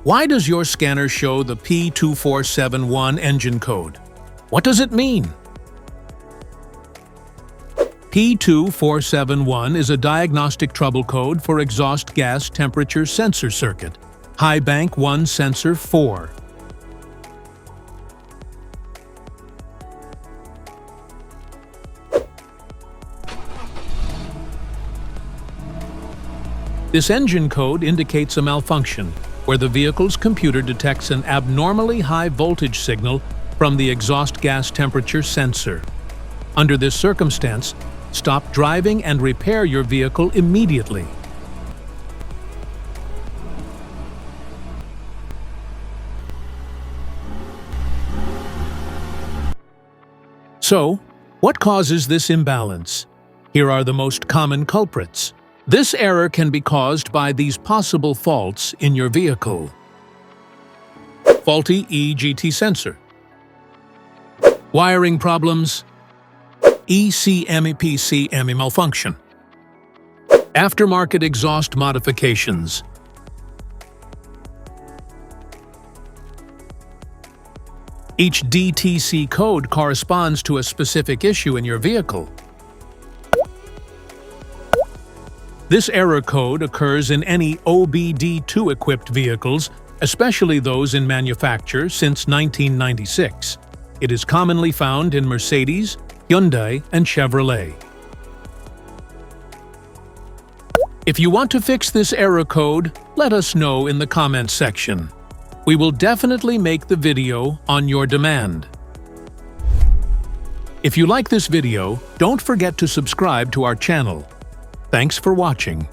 Why does your scanner show the P2471 engine code? What does it mean? P2471 is a diagnostic trouble code for exhaust gas temperature sensor circuit, high bank 1 sensor 4. This engine code indicates a malfunction where the vehicle's computer detects an abnormally high voltage signal from the exhaust gas temperature sensor. Under this circumstance, stop driving and repair your vehicle immediately. So, what causes this imbalance? Here are the most common culprits. This error can be caused by these possible faults in your vehicle. Faulty EGT sensor. Wiring problems. ECME-PCME malfunction. Aftermarket exhaust modifications. Each DTC code corresponds to a specific issue in your vehicle. This error code occurs in any OBD2-equipped vehicles, especially those in manufacture since 1996. It is commonly found in Mercedes, Hyundai, and Chevrolet. If you want to fix this error code, let us know in the comments section. We will definitely make the video on your demand. If you like this video, don't forget to subscribe to our channel. Thanks for watching.